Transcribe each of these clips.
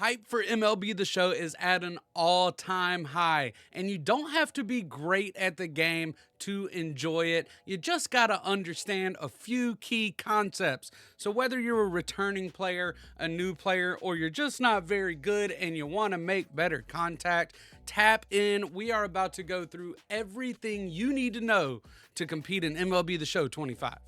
Hype for MLB the Show is at an all-time high, and you don't have to be great at the game to enjoy it. You just got to understand a few key concepts. So whether you're a returning player, a new player, or you're just not very good and you want to make better contact, tap in. We are about to go through everything you need to know to compete in MLB the Show 25.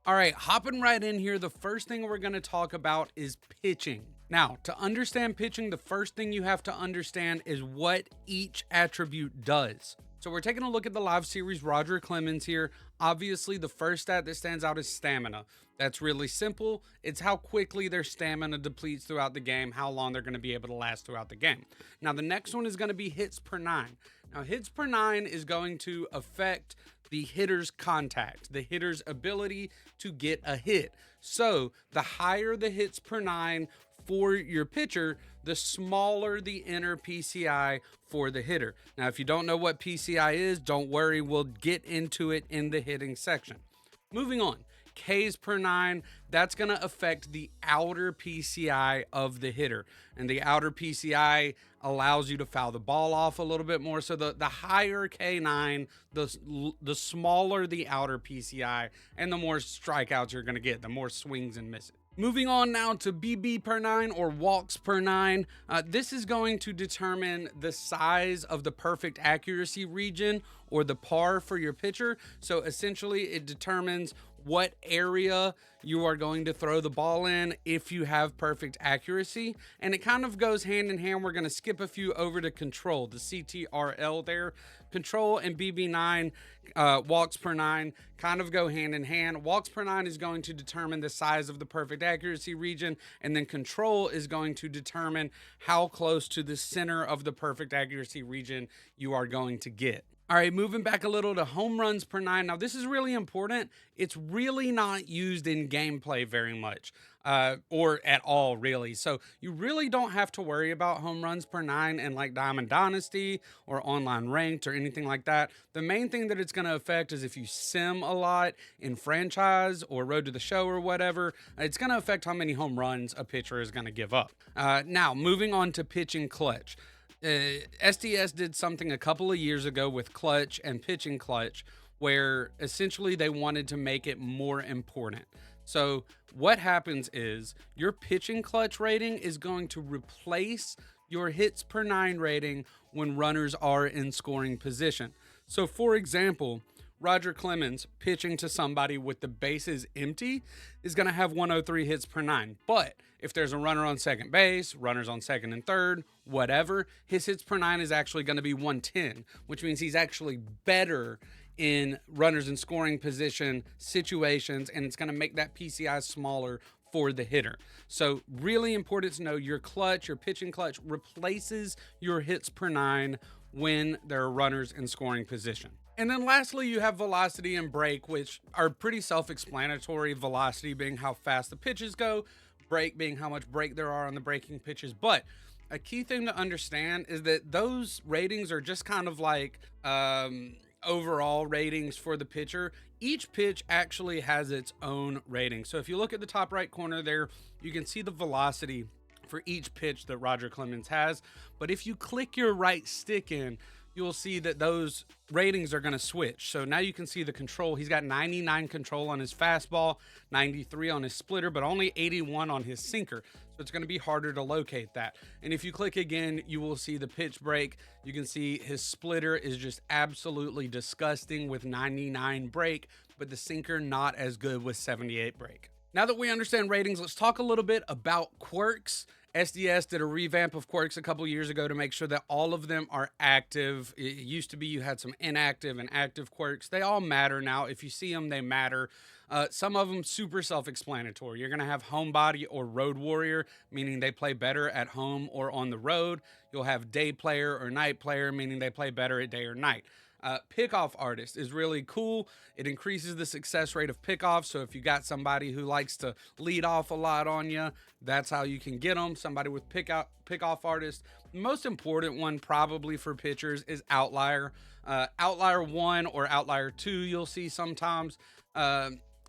All right, hopping right in here, the first thing we're going to talk about is pitching. Now, to understand pitching, the first thing you have to understand is what each attribute does. So we're taking a look at the live series Roger Clemens here. Obviously, the first stat that stands out is stamina. That's really simple. It's how quickly their stamina depletes throughout the game, how long they're going to be able to last throughout the game. Now, the next one is going to be hits per nine. Now, hits per nine is going to affect the hitter's contact, the hitter's ability to get a hit. So the higher the hits per nine for your pitcher, the smaller the inner PCI for the hitter. Now, if you don't know what PCI is, don't worry, we'll get into it in the hitting section. Moving on. Ks per nine, that's going to affect the outer PCI of the hitter. And the outer PCI allows you to foul the ball off a little bit more. So the higher K9, the smaller the outer PCI, and the more strikeouts you're going to get, the more swings and misses. Moving on now to BB per nine, or walks per nine. This is going to determine the size of the perfect accuracy region, or the par for your pitcher. So essentially it determines what area you are going to throw the ball in if you have perfect accuracy. And it kind of goes hand in hand. We're going to skip a few over to control, the CTRL there. Control and BB9, walks per nine, kind of go hand in hand. Walks per nine is going to determine the size of the perfect accuracy region, and then control is going to determine how close to the center of the perfect accuracy region you are going to get. All right, moving back a little to home runs per nine. Now, this is really important. It's really not used in gameplay very much, or at all, really. So you really don't have to worry about home runs per nine in like Diamond Dynasty or online ranked or anything like that. The main thing that it's going to affect is if you sim a lot in franchise or Road to the Show or whatever, it's going to affect how many home runs a pitcher is going to give up. Now, moving on to pitching clutch. SDS did something a couple of years ago with clutch and pitching clutch, where essentially they wanted to make it more important. So what happens is your pitching clutch rating is going to replace your hits per nine rating when runners are in scoring position. So for example, Roger Clemens pitching to somebody with the bases empty is going to have 103 hits per nine. But if there's a runner on second base, runners on second and third, whatever, his hits per nine is actually going to be 110, which means he's actually better in runners in scoring position situations, and it's going to make that PCI smaller for the hitter. So really important to know your clutch, your pitching clutch replaces your hits per nine when there are runners in scoring position. And then lastly, you have velocity and break, which are pretty self-explanatory. Velocity being how fast the pitches go, break being how much break there are on the breaking pitches. But a key thing to understand is that those ratings are just kind of like overall ratings for the pitcher. Each pitch actually has its own rating. So if you look at the top right corner there, you can see the velocity for each pitch that Roger Clemens has. But if you click your right stick in, you'll see that those ratings are going to switch. So now you can see the control. He's got 99 control on his fastball, 93 on his splitter, but only 81 on his sinker. So it's going to be harder to locate that. And if you click again, you will see the pitch break. You can see his splitter is just absolutely disgusting with 99 break, but the sinker not as good with 78 break. Now that we understand ratings, let's talk a little bit about quirks. SDS did a revamp of quirks a couple years ago to make sure that all of them are active. It used to be you had some inactive and active quirks. They all matter now. If you see them, they matter. Some of them super self-explanatory. You're going to have homebody or road warrior, meaning they play better at home or on the road. You'll have day player or night player, meaning they play better at day or night. Pickoff artist is really cool. It increases the success rate of pickoffs. So if you got somebody who likes to lead off a lot on you, that's how you can get them. Somebody with pickoff artist. The most important one probably for pitchers is outlier. Outlier 1 or outlier 2 you'll see sometimes.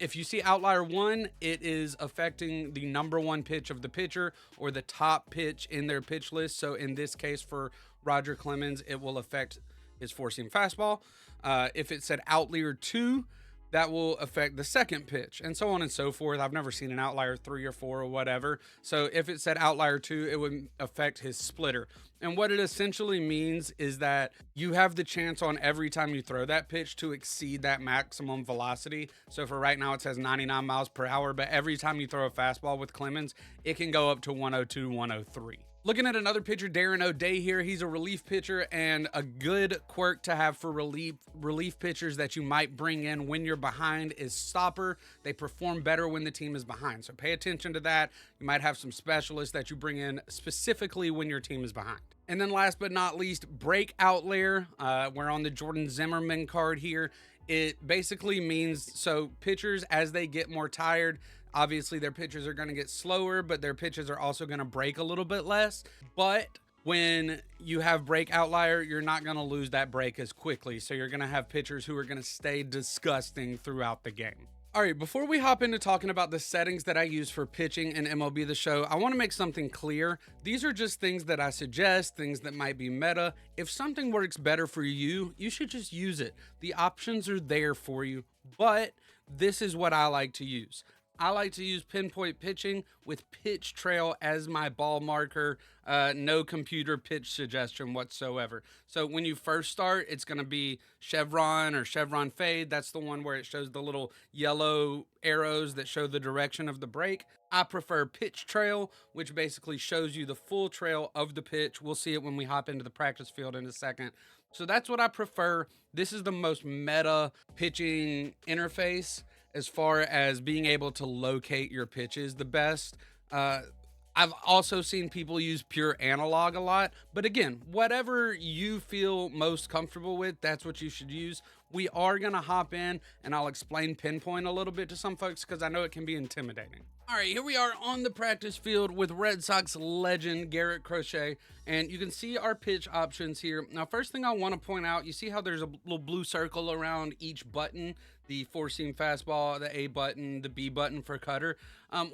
If you see outlier 1, it is affecting the number 1 pitch of the pitcher or the top pitch in their pitch list. So in this case for Roger Clemens, it will affect his four-seam fastball. If it said outlier 2, that will affect the second pitch, and so on and so forth. I've never seen an outlier 3 or 4 or whatever. So if it said outlier 2, it would affect his splitter. And what it essentially means is that you have the chance on every time you throw that pitch to exceed that maximum velocity. So for right now, it says 99 miles per hour, but every time you throw a fastball with Clemens, it can go up to 102, 103. Looking at another pitcher, Darren O'Day here. He's a relief pitcher, and a good quirk to have for relief pitchers that you might bring in when you're behind is stopper. They perform better when the team is behind, so pay attention to that. You might have some specialists that you bring in specifically when your team is behind. And then last but not least, break outlier. We're on the Jordan Zimmerman card here. It basically means, so pitchers, as they get more tired, obviously their pitches are going to get slower, but their pitches are also going to break a little bit less. But when you have break outlier, you're not going to lose that break as quickly. So you're going to have pitchers who are going to stay disgusting throughout the game. All right, before we hop into talking about the settings that I use for pitching in MLB The Show, I want to make something clear. These are just things that I suggest, things that might be meta. If something works better for you, you should just use it. The options are there for you, but this is what I like to use. I like to use pinpoint pitching with pitch trail as my ball marker, no computer pitch suggestion whatsoever. So when you first start, it's going to be chevron or chevron fade. That's the one where it shows the little yellow arrows that show the direction of the break. I prefer pitch trail, which basically shows you the full trail of the pitch. We'll see it when we hop into the practice field in a second. So that's what I prefer. This is the most meta pitching interface as far as being able to locate your pitches the best. I've also seen people use pure analog a lot, but again, whatever you feel most comfortable with, that's what you should use. We are going to hop in and I'll explain pinpoint a little bit to some folks because I know it can be intimidating. All right, here we are on the practice field with Red Sox legend Garrett Crochet, and you can see our pitch options here. Now, first thing I want to point out, you see how there's a little blue circle around each button, the four-seam fastball, the A button, the B button for cutter.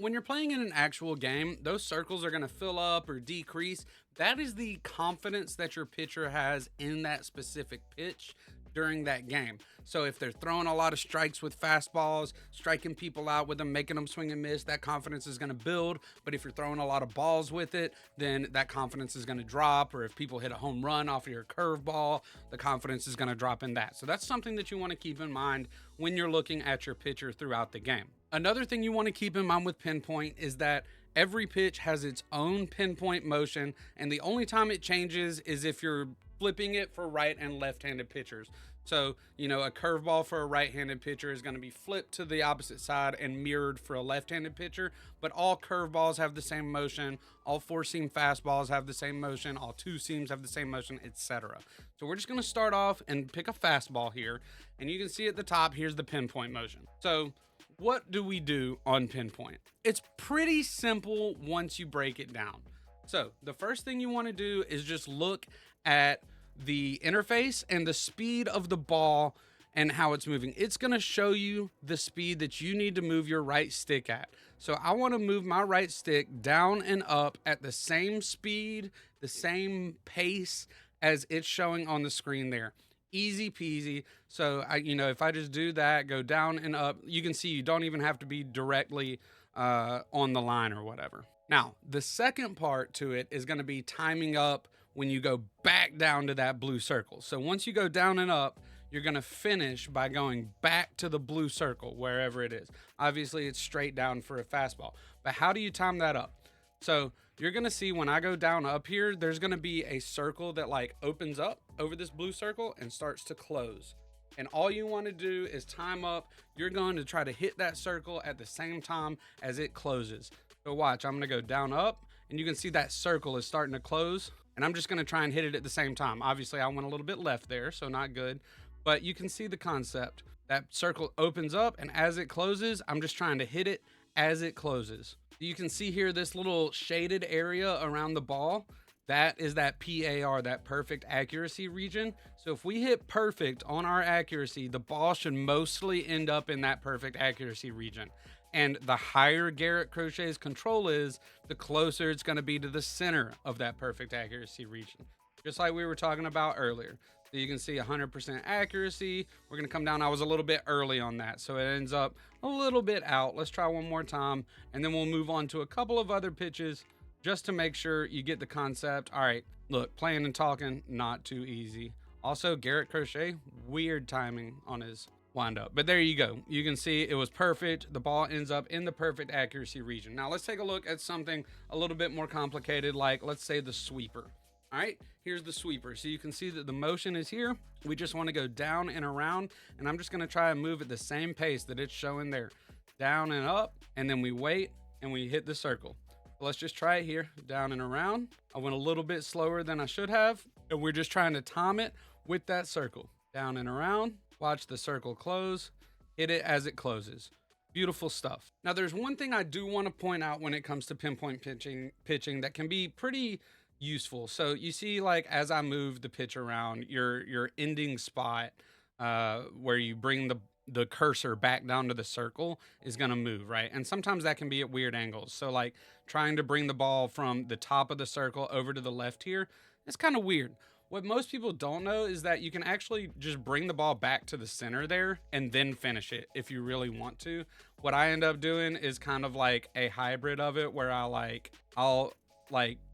When you're playing in an actual game, those circles are going to fill up or decrease. That is the confidence that your pitcher has in that specific pitch during that game. So if they're throwing a lot of strikes with fastballs, striking people out with them, making them swing and miss, that confidence is going to build. But if you're throwing a lot of balls with it, then that confidence is going to drop. Or if people hit a home run off of your curveball, the confidence is going to drop in that. So that's something that you want to keep in mind when you're looking at your pitcher throughout the game. Another thing you want to keep in mind with pinpoint is that every pitch has its own pinpoint motion, and the only time it changes is if you're flipping it for right and left-handed pitchers. So, you know, a curveball for a right-handed pitcher is going to be flipped to the opposite side and mirrored for a left-handed pitcher, but all curveballs have the same motion, all four-seam fastballs have the same motion, all two-seams have the same motion, etc. So we're just going to start off and pick a fastball here, and you can see at the top, here's the pinpoint motion. So what do we do on pinpoint? It's pretty simple once you break it down. So the first thing you want to do is just look at the interface and the speed of the ball and how it's moving. It's going to show you the speed that you need to move your right stick at. So I want to move my right stick down and up at the same speed, the same pace as it's showing on the screen there. Easy peasy. So if I just do that, go down and up, you can see you don't even have to be directly on the line or whatever. Now, the second part to it is going to be timing up when you go back down to that blue circle. So once you go down and up, you're going to finish by going back to the blue circle, wherever it is. Obviously, it's straight down for a fastball. But how do you time that up? So you're going to see when I go down up here, there's going to be a circle that like opens up over this blue circle and starts to close. And all you want to do is time up. You're going to try to hit that circle at the same time as it closes. So watch, I'm going to go down up and you can see that circle is starting to close. And I'm just going to try and hit it at the same time. Obviously, I went a little bit left there, so not good. But you can see the concept. That circle opens up, and as it closes, I'm just trying to hit it as it closes. You can see here this little shaded area around the ball. that is that PAR, that perfect accuracy region. So if we hit perfect on our accuracy, the ball should mostly end up in that perfect accuracy region. And the higher Garrett Crochet's control is, the closer it's going to be to the center of that perfect accuracy region. Just like we were talking about earlier. So you can see 100% accuracy. We're going to come down. I was a little bit early on that, so it ends up a little bit out. Let's try one more time, and then we'll move on to a couple of other pitches just to make sure you get the concept. All right, look, playing and talking, not too easy. Also, Garrett Crochet, weird timing on his wind up. But there you go. You can see it was perfect. The ball ends up in the perfect accuracy region. Now let's take a look at something a little bit more complicated, like let's say the sweeper. All right, here's the sweeper. So you can see that the motion is here. We just want to go down and around, and I'm just going to try and move at the same pace that it's showing there. Down and up, and then we wait, and we hit the circle. Let's just try it here, down and around. I went a little bit slower than I should have, and we're just trying to time it with that circle. Down and around, watch the circle close, hit it as it closes. Beautiful stuff. Now, there's one thing I do want to point out when it comes to pinpoint pitching that can be pretty useful. So you see, like, as I move the pitch around, your ending spot where you bring the cursor back down to the circle is going to move, right? And sometimes that can be at weird angles. So like trying to bring the ball from the top of the circle over to the left here, it's kind of weird. What most people don't know is that you can actually just bring the ball back to the center there and then finish it if you really want to. What I end up doing is kind of like a hybrid of it where I'll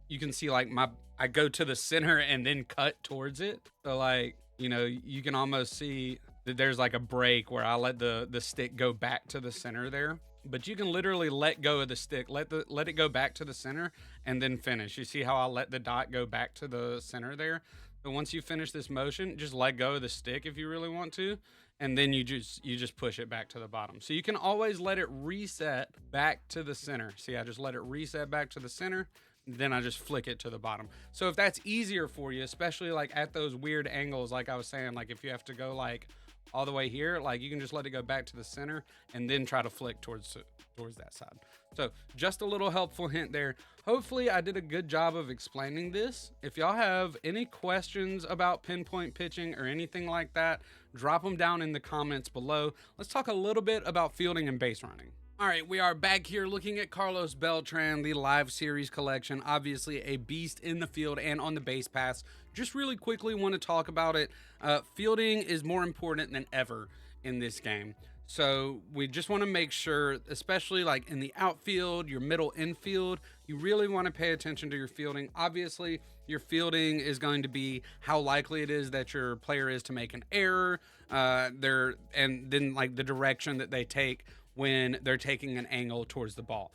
you can see like I go to the center and then cut towards it. So like, you know, you can almost see that there's like a break where I let the stick go back to the center there. But you can literally let go of the stick, let it go back to the center and then finish. You see how I let the dot go back to the center there? So once you finish this motion, just let go of the stick if you really want to, and then you just push it back to the bottom. So you can always let it reset back to the center. See, I just let it reset back to the center, then I just flick it to the bottom. So if that's easier for you, especially like at those weird angles, like I was saying, like if you have to go like all the way here, like you can just let it go back to the center and then try to flick towards that side. So just a little helpful hint there. Hopefully I did a good job of explaining this. If y'all have any questions about pinpoint pitching or anything like that, drop them down in the comments below. Let's talk a little bit about fielding and base running. All right, we are back here looking at Carlos Beltran, the live series collection. Obviously a beast in the field and on the base pass. Just really quickly want to talk about it. Fielding is more important than ever in this game. So we just want to make sure, especially like in the outfield, your middle infield, you really want to pay attention to your fielding. Obviously, your fielding is going to be how likely it is that your player is to make an error, and then like the direction that they take when they're taking an angle towards the ball.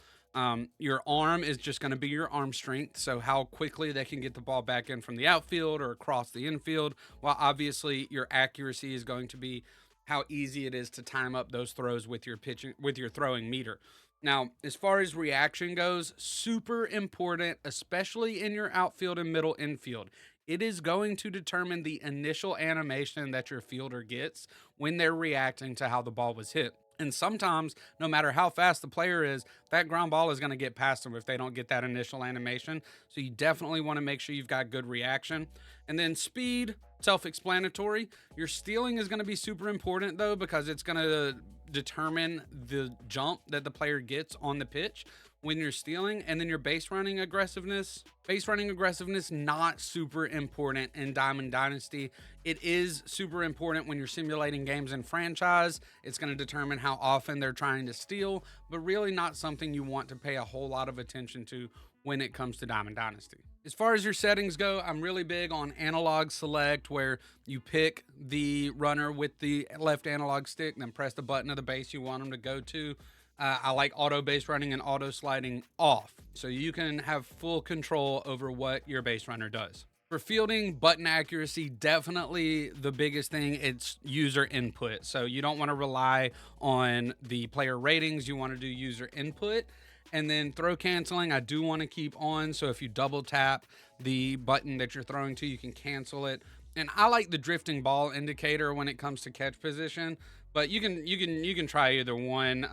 Your arm is just going to be your arm strength, so how quickly they can get the ball back in from the outfield or across the infield, while obviously your accuracy is going to be how easy it is to time up those throws with your pitching, with your throwing meter. Now, as far as reaction goes, super important, especially in your outfield and middle infield. It is going to determine the initial animation that your fielder gets when they're reacting to how the ball was hit. And sometimes, no matter how fast the player is, that ground ball is going to get past them if they don't get that initial animation. So you definitely want to make sure you've got good reaction. And then speed, self-explanatory. Your stealing is going to be super important, though, because it's going to determine the jump that the player gets on the pitch when you're stealing. And then your base running aggressiveness. Base running aggressiveness, not super important in Diamond Dynasty. It is super important when you're simulating games in franchise. It's going to determine how often they're trying to steal, but really not something you want to pay a whole lot of attention to when it comes to Diamond Dynasty. As far as your settings go, I'm really big on analog select, where you pick the runner with the left analog stick, then press the button of the base you want them to go to. I like auto base running and auto sliding off, so you can have full control over what your base runner does. For fielding, button accuracy, definitely the biggest thing. It's user input. So you don't want to rely on the player ratings. You want to do user input. And then throw canceling, I do want to keep on. So if you double tap the button that you're throwing to, you can cancel it. And I like the drifting ball indicator when it comes to catch position, but you can try either one.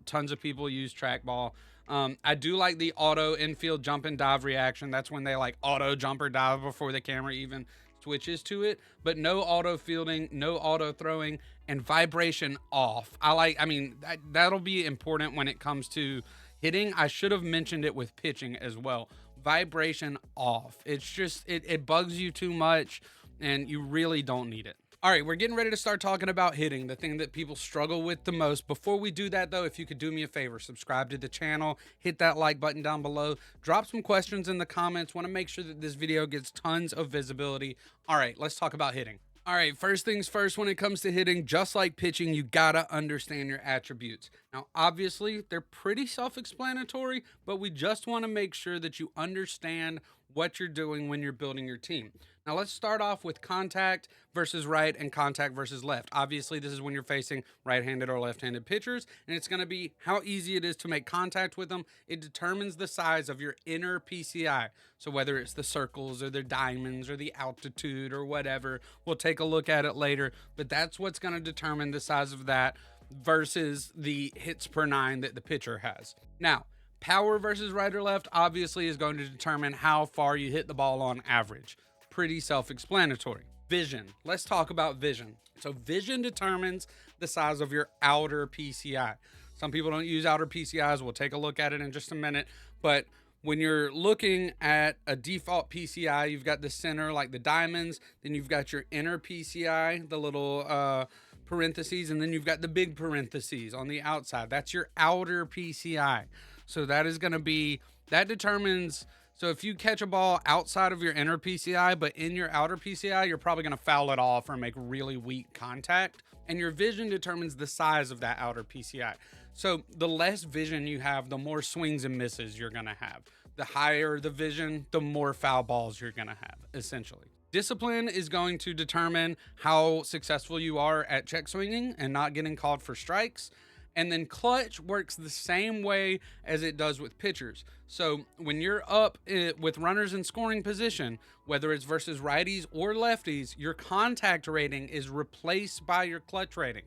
Tons of people use trackball. I do like the auto infield jump and dive reaction. That's when they like auto jump or dive before the camera even switches to it, but no auto fielding, no auto throwing, and vibration off. I mean, that'll be important when it comes to hitting. I should have mentioned it with pitching as well. Vibration off. It's just, it bugs you too much and you really don't need it. All right, we're getting ready to start talking about hitting, the thing that people struggle with the most. Before we do that, though, if you could do me a favor, subscribe to the channel, hit that like button down below, drop some questions in the comments. Want to make sure that this video gets tons of visibility. All right, let's talk about hitting. All right, first things first, when it comes to hitting, just like pitching, you gotta understand your attributes. Now, obviously, they're pretty self-explanatory, but we just want to make sure that you understand what you're doing when you're building your team. Now, let's start off with contact versus right and contact versus left. Obviously, this is when you're facing right-handed or left-handed pitchers, and it's going to be how easy it is to make contact with them. It determines the size of your inner PCI. So whether it's the circles or the diamonds or the altitude or whatever, we'll take a look at it later, but that's what's going to determine the size of that versus the hits per nine that the pitcher has. Now, power versus right or left obviously is going to determine how far you hit the ball on average. Pretty self-explanatory. Vision. Let's talk about vision. So vision determines the size of your outer PCI. Some people don't use outer PCIs. We'll take a look at it in just a minute. But when you're looking at a default PCI, you've got the center, like the diamonds. Then you've got your inner PCI, the little parentheses. And then you've got the big parentheses on the outside. That's your outer PCI. So that is going to be, that determines... So if you catch a ball outside of your inner PCI, but in your outer PCI, you're probably going to foul it off or make really weak contact. And your vision determines the size of that outer PCI. So the less vision you have, the more swings and misses you're going to have. The higher the vision, the more foul balls you're going to have, essentially. Discipline is going to determine how successful you are at check swinging and not getting called for strikes. And then clutch works the same way as it does with pitchers. So when you're up with runners in scoring position, whether it's versus righties or lefties, your contact rating is replaced by your clutch rating.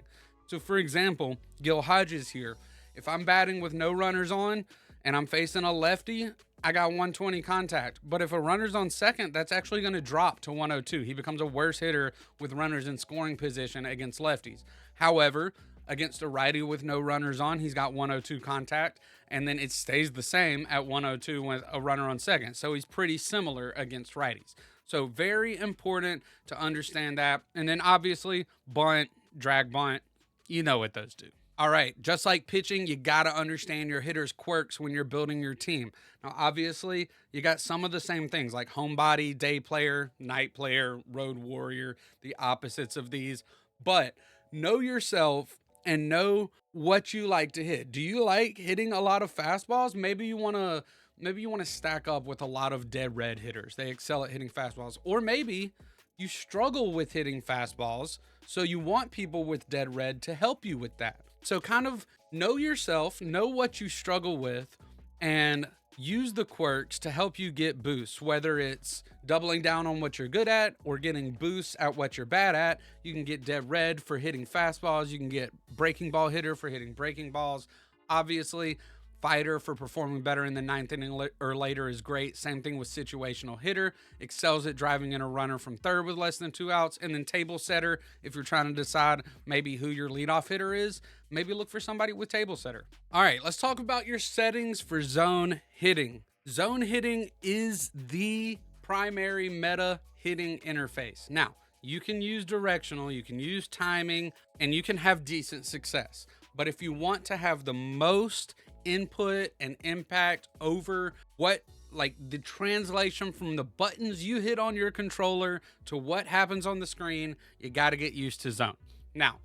So for example, Gil Hodges here, if I'm batting with no runners on and I'm facing a lefty, I got 120 contact. But if a runner's on second, that's actually going to drop to 102. He becomes a worse hitter with runners in scoring position against lefties. However, against a righty with no runners on, he's got 102 contact, and then it stays the same at 102 with a runner on second. So he's pretty similar against righties. So very important to understand that. And then obviously bunt, drag bunt, you know what those do. All right, just like pitching, you got to understand your hitter's quirks when you're building your team. Now, obviously, you got some of the same things like homebody, day player, night player, road warrior, the opposites of these. But know yourself and know what you like to hit. Do you like hitting a lot of fastballs? Maybe you want to stack up with a lot of dead red hitters. They excel at hitting fastballs. Or maybe you struggle with hitting fastballs, so you want people with dead red to help you with that. So kind of know yourself, know what you struggle with, and use the quirks to help you get boosts, whether it's doubling down on what you're good at or getting boosts at what you're bad at. You can get dead red for hitting fastballs. You can get breaking ball hitter for hitting breaking balls. Obviously, fighter for performing better in the ninth inning or later is great. Same thing with situational hitter. Excels at driving in a runner from third with less than 2 outs. And then table setter, if you're trying to decide maybe who your leadoff hitter is, maybe look for somebody with table setter. All right, let's talk about your settings for zone hitting. Zone hitting is the primary meta hitting interface. Now, you can use directional, you can use timing, and you can have decent success. But if you want to have the most input and impact over what, like the translation from the buttons you hit on your controller to what happens on the screen, you got to get used to zone. Now,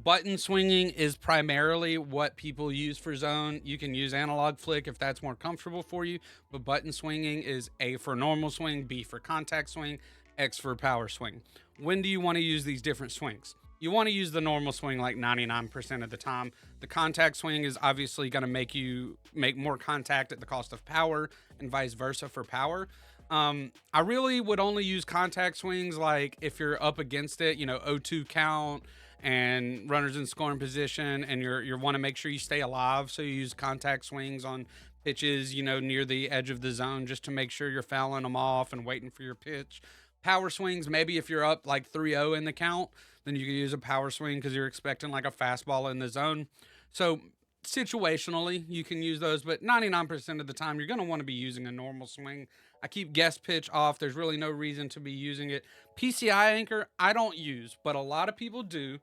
button swinging is primarily what people use for zone. You can use analog flick if that's more comfortable for you, but button swinging is A for normal swing, B for contact swing, X for power swing. When do you want to use these different swings? You want to use the normal swing like 99% of the time. The contact swing is obviously going to make you make more contact at the cost of power, and vice versa for power. I really would only use contact swings like if you're up against it, 0-2 count and runners in scoring position, and you want to make sure you stay alive. So you use contact swings on pitches, near the edge of the zone, just to make sure you're fouling them off and waiting for your pitch. Power swings, maybe if you're up like 3-0 in the count, then you can use a power swing because you're expecting like a fastball in the zone. So situationally, you can use those, but 99% of the time, you're going to want to be using a normal swing. I keep guest pitch off. There's really no reason to be using it. PCI anchor, I don't use, but a lot of people do.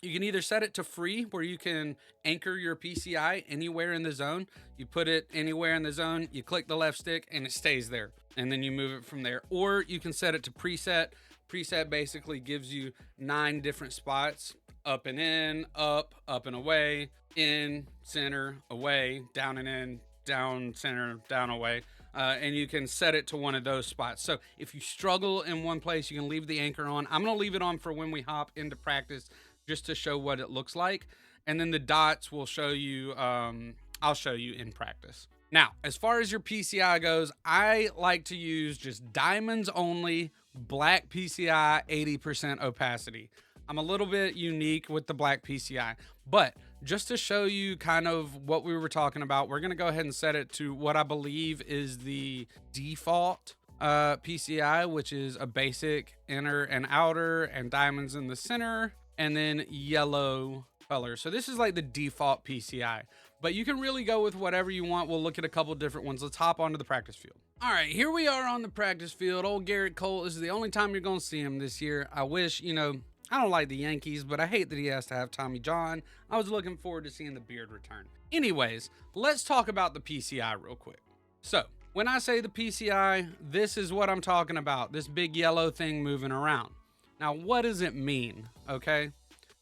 You can either set it to free, where you can anchor your PCI anywhere in the zone. You put it anywhere in the zone, you click the left stick, and it stays there. And then you move it from there. Or you can set it to preset. Preset basically gives you 9 different spots: up and in, up and away, in, center, away, down and in, down, center, down, away. And you can set it to one of those spots. So if you struggle in one place, you can leave the anchor on. I'm going to leave it on for when we hop into practice, just to show what it looks like. And then the dots will show you, I'll show you in practice. Now, as far as your PCI goes, I like to use just diamonds only, black PCI, 80% opacity. I'm a little bit unique with the black PCI, but just to show you kind of what we were talking about, we're going to go ahead and set it to what I believe is the default PCI, which is a basic inner and outer and diamonds in the center, and then yellow color. So this is like the default PCI, but you can really go with whatever you want. We'll look at a couple different ones. Let's hop onto the practice field. All right, here we are on the practice field. Old Garrett Cole, this is the only time you're going to see him this year. I wish, I don't like the Yankees, but I hate that he has to have Tommy John. I was looking forward to seeing the beard return. Anyways, let's talk about the PCI real quick. So when I say the PCI, this is what I'm talking about. This big yellow thing moving around. Now, what does it mean? Okay.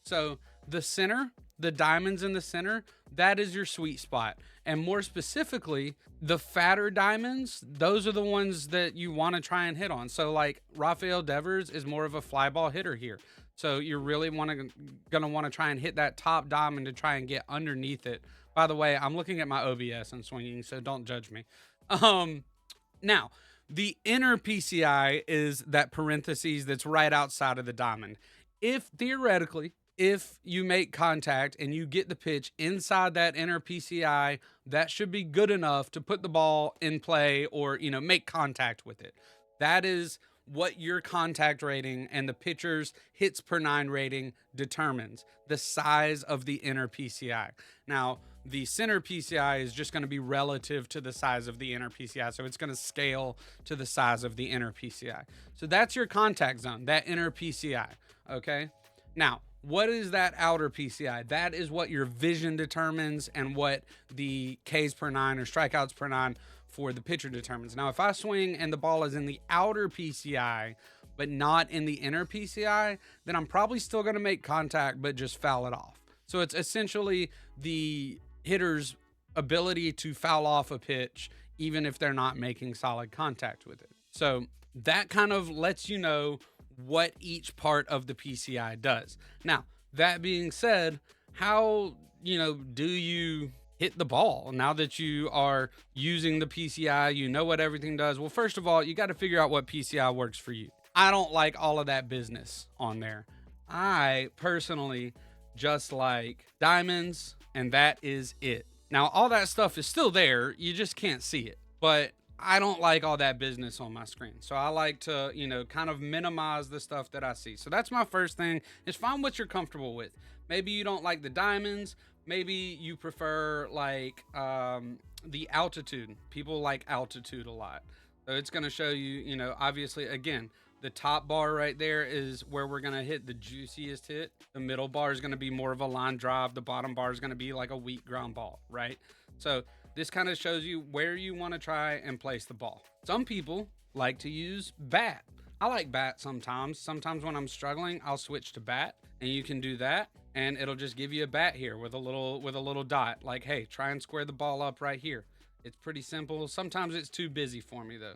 So the center, the diamonds in the center, that is your sweet spot. And more specifically, the fatter diamonds, those are the ones that you want to try and hit on. So like Rafael Devers is more of a fly ball hitter here. So you're really gonna want to try and hit that top diamond to try and get underneath it. By the way, I'm looking at my OBS and swinging, so don't judge me. Now, the inner PCI is that parentheses that's right outside of the diamond. If theoretically, if you make contact and you get the pitch inside that inner PCI, that should be good enough to put the ball in play or, make contact with it. That is what your contact rating and the pitcher's hits per 9 rating determines, the size of the inner PCI. Now, the center PCI is just going to be relative to the size of the inner PCI. So it's going to scale to the size of the inner PCI. So that's your contact zone, that inner PCI. Okay. Now, what is that outer PCI? That is what your vision determines and what the Ks per 9 or strikeouts per 9 for the pitcher determines. Now, if I swing and the ball is in the outer PCI, but not in the inner PCI, then I'm probably still going to make contact, but just foul it off. So it's essentially the hitter's ability to foul off a pitch, even if they're not making solid contact with it. So that kind of lets you know what each part of the PCI does. Now, that being said, how, do you hit the ball now that you are using the PCI? You know what everything does. Well, first of all, you got to figure out what PCI works for you. I don't like all of that business on there. I personally just like diamonds, and that is it. Now, all that stuff is still there. You just can't see it. But I don't like all that business on my screen. So I like to, kind of minimize the stuff that I see. So that's my first thing, is find what you're comfortable with. Maybe you don't like the diamonds. Maybe you prefer like the altitude. People like altitude a lot. So it's going to show you, obviously, again, the top bar right there is where we're going to hit the juiciest hit. The middle bar is going to be more of a line drive. The bottom bar is going to be like a weak ground ball, right? So this kind of shows you where you want to try and place the ball. Some people like to use bat. I like bat sometimes. Sometimes when I'm struggling, I'll switch to bat, and you can do that. And it'll just give you a bat here with a little dot. Like, hey, try and square the ball up right here. It's pretty simple. Sometimes it's too busy for me though,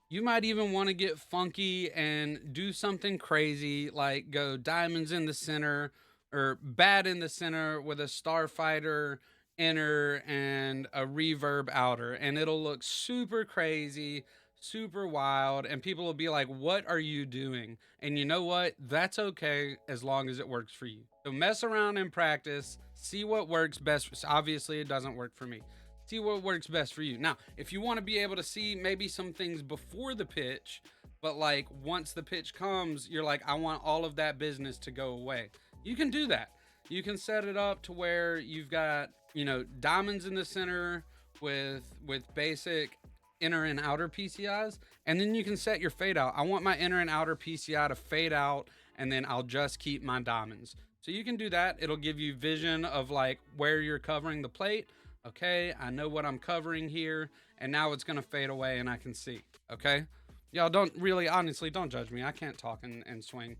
You might even want to get funky and do something crazy, like go diamonds in the center or bat in the center with a starfighter inner and a reverb outer, and it'll look super crazy, super wild, and people will be like, what are you doing? And you know what? That's okay as long as it works for you. So mess around and practice, see what works best. Obviously, it doesn't work for me. See what works best for you. Now, if you want to be able to see maybe some things before the pitch, but like once the pitch comes, you're like, I want all of that business to go away. You can do that. You can set it up to where you've got, diamonds in the center with basic inner and outer PCIs, and then you can set your fade out. I want my inner and outer PCI to fade out, and then I'll just keep my diamonds. So you can do that. It'll give you vision of like where you're covering the plate. Okay, I know what I'm covering here, and now it's gonna fade away and I can see. Okay, y'all honestly don't judge me. I can't talk and swing.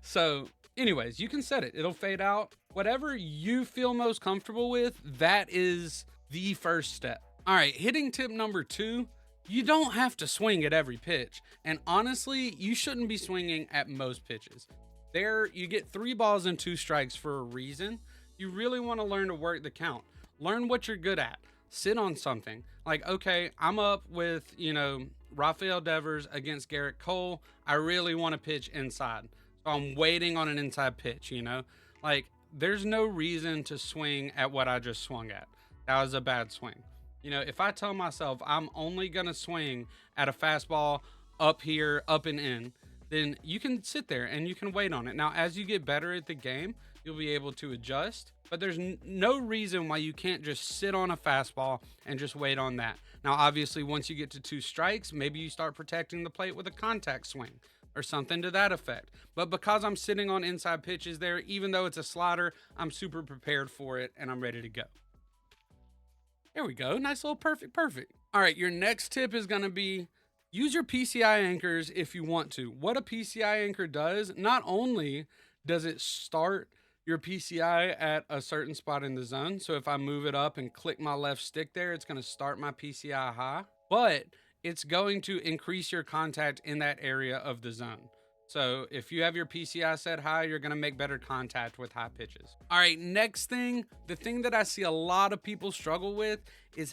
So anyways, you can set it. It'll fade out. Whatever you feel most comfortable with, that is the first step. All right, hitting tip number 2, you don't have to swing at every pitch. And honestly, you shouldn't be swinging at most pitches. There, you get 3 balls and 2 strikes for a reason. You really want to learn to work the count. Learn what you're good at. Sit on something. Like, okay, I'm up with, Rafael Devers against Garrett Cole. I really want to pitch inside. So I'm waiting on an inside pitch, Like, there's no reason to swing at what I just swung at. That was a bad swing. If I tell myself I'm only going to swing at a fastball up here, up and in, then you can sit there and you can wait on it. Now, as you get better at the game, you'll be able to adjust, but there's no reason why you can't just sit on a fastball and just wait on that. Now, obviously, once you get to 2 strikes, maybe you start protecting the plate with a contact swing or something to that effect. But because I'm sitting on inside pitches there, even though it's a slider, I'm super prepared for it and I'm ready to go. There we go. Nice little perfect. All right, your next tip is going to be use your PCI anchors if you want to. What a PCI anchor does, not only does it start your PCI at a certain spot in the zone. So if I move it up and click my left stick there, it's going to start my PCI high, but it's going to increase your contact in that area of the zone. So if you have your PCI set high, you're going to make better contact with high pitches. All right, next thing, the thing that I see a lot of people struggle with is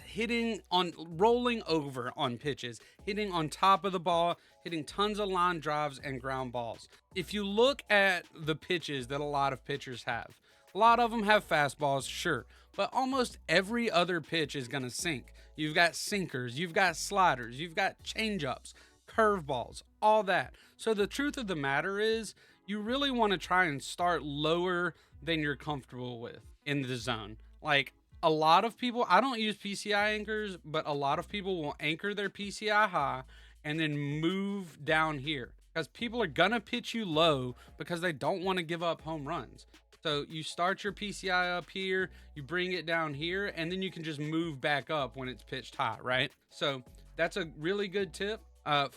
rolling over on pitches, hitting on top of the ball, hitting tons of line drives and ground balls. If you look at the pitches that a lot of pitchers have, a lot of them have fastballs, sure, but almost every other pitch is going to sink. You've got sinkers, you've got sliders, you've got changeups, curveballs, all that. So the truth of the matter is you really want to try and start lower than you're comfortable with in the zone. Like a lot of people, I don't use PCI anchors, but a lot of people will anchor their PCI high and then move down here because people are going to pitch you low because they don't want to give up home runs. So you start your PCI up here, you bring it down here, and then you can just move back up when it's pitched high, right? So that's a really good tip.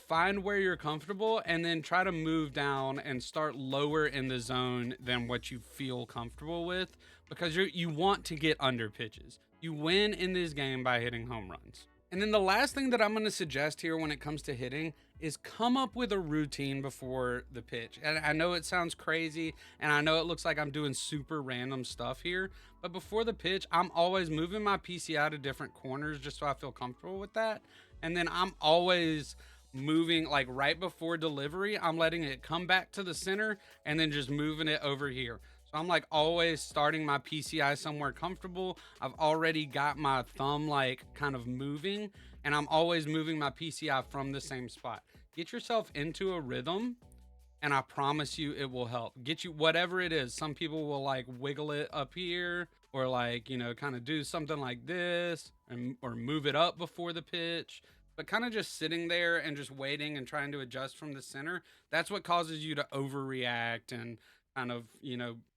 Find where you're comfortable and then try to move down and start lower in the zone than what you feel comfortable with because you want to get under pitches. You win in this game by hitting home runs. And then the last thing that I'm going to suggest here when it comes to hitting is come up with a routine before the pitch. And I know it sounds crazy and I know it looks like I'm doing super random stuff here, but before the pitch, I'm always moving my PCI to different corners just so I feel comfortable with that. And then I'm always moving like right before delivery, I'm letting it come back to the center and then just moving it over here. So I'm like always starting my PCI somewhere comfortable. I've already got my thumb like kind of moving and I'm always moving my PCI from the same spot. Get yourself into a rhythm and I promise you it will help. Get you whatever it is. Some people will like wiggle it up here or like, kind of do something like this or move it up before the pitch. But kind of just sitting there and just waiting and trying to adjust from the center, that's what causes you to overreact and kind of,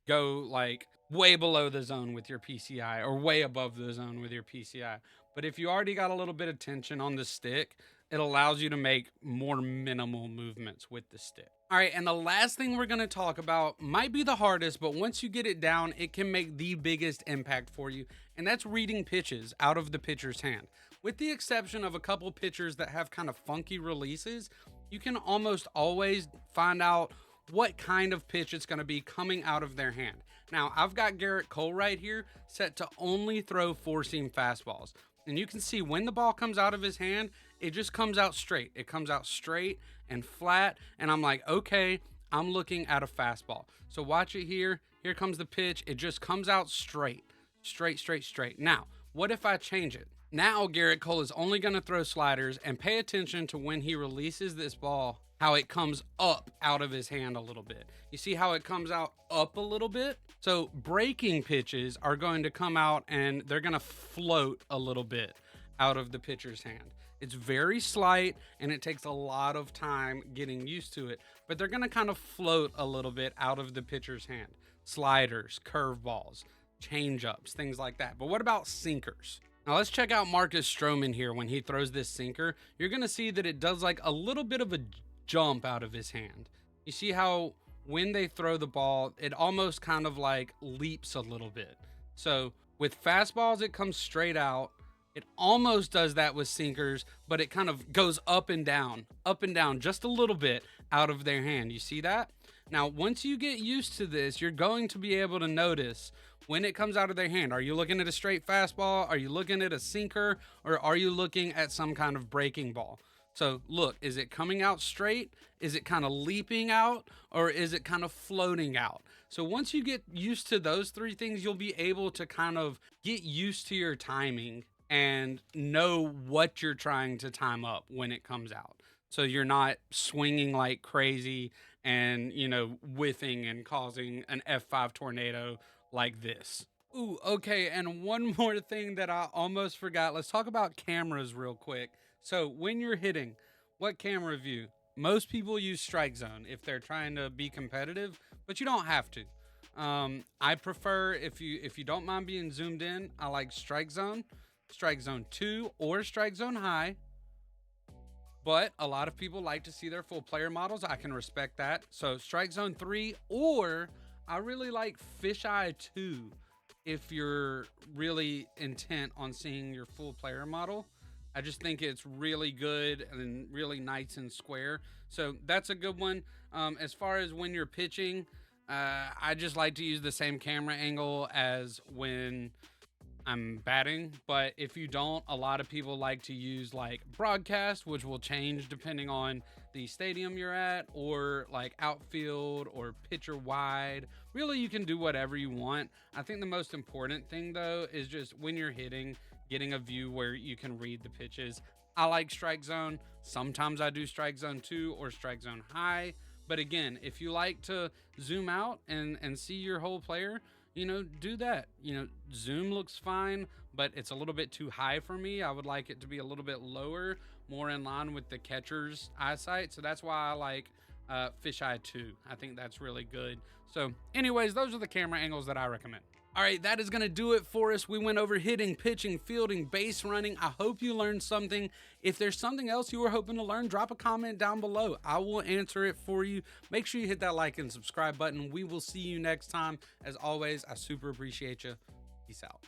go like way below the zone with your PCI or way above the zone with your PCI. But if you already got a little bit of tension on the stick, it allows you to make more minimal movements with the stick. All right, and the last thing we're going to talk about might be the hardest, but once you get it down, it can make the biggest impact for you, and that's reading pitches out of the pitcher's hand. With the exception of a couple pitchers that have kind of funky releases, you can almost always find out what kind of pitch it's going to be coming out of their hand. Now, I've got Garrett Cole right here set to only throw four-seam fastballs. And you can see when the ball comes out of his hand, it just comes out straight. It comes out straight and flat. And I'm like, okay, I'm looking at a fastball. So watch it here. Here comes the pitch. It just comes out straight, straight, straight, straight. Now, what if I change it? Now Garrett Cole is only going to throw sliders, and pay attention to when he releases this ball, how it comes up out of his hand a little bit. You see how it comes out up a little bit? So breaking pitches are going to come out and they're going to float a little bit out of the pitcher's hand. It's very slight and it takes a lot of time getting used to it, but they're going to kind of float a little bit out of the pitcher's hand. Sliders, curveballs, changeups, things like that. But what about sinkers? Now let's check out Marcus Stroman here. When he throws this sinker, you're going to see that it does like a little bit of a jump out of his hand. You see how when they throw the ball, it almost kind of like leaps a little bit. So with fastballs, it comes straight out. It almost does that with sinkers, but it kind of goes up and down just a little bit out of their hand. You see that? Now, once you get used to this, you're going to be able to notice when it comes out of their hand. Are you looking at a straight fastball? Are you looking at a sinker? Or are you looking at some kind of breaking ball? So look, is it coming out straight? Is it kind of leaping out? Or is it kind of floating out? So once you get used to those three things, you'll be able to kind of get used to your timing and know what you're trying to time up when it comes out. So you're not swinging like crazy and, whiffing and causing an F5 tornado like this. Ooh, okay. And one more thing that I almost forgot. Let's talk about cameras real quick. So when you're hitting, what camera view? Most people use strike zone if they're trying to be competitive, but you don't have to. I prefer, if you don't mind being zoomed in, I like strike zone 2 or strike zone high. But a lot of people like to see their full player models. I can respect that. So strike zone 3, or I really like fisheye 2 if you're really intent on seeing your full player model. I just think it's really good and really nice and square. So that's a good one. As far as when you're pitching, I just like to use the same camera angle as when I'm batting. But if you don't, a lot of people like to use like broadcast, which will change depending on the stadium you're at, or like outfield or pitcher wide. Really, you can do whatever you want. I think the most important thing though is just when you're hitting, getting a view where you can read the pitches. I like strike zone. Sometimes I do strike zone 2 or strike zone high. But again, if you like to zoom out and see your whole player, do that. Zoom looks fine, but it's a little bit too high for me. I would like it to be a little bit lower, more in line with the catcher's eyesight. So that's why I like fisheye 2. I think that's really good. So anyways, those are the camera angles that I recommend. All right, that is going to do it for us. We went over hitting, pitching, fielding, base running. I hope you learned something. If there's something else you were hoping to learn, drop a comment down below. I will answer it for you. Make sure you hit that like and subscribe button. We will see you next time. As always, I super appreciate you. Peace out.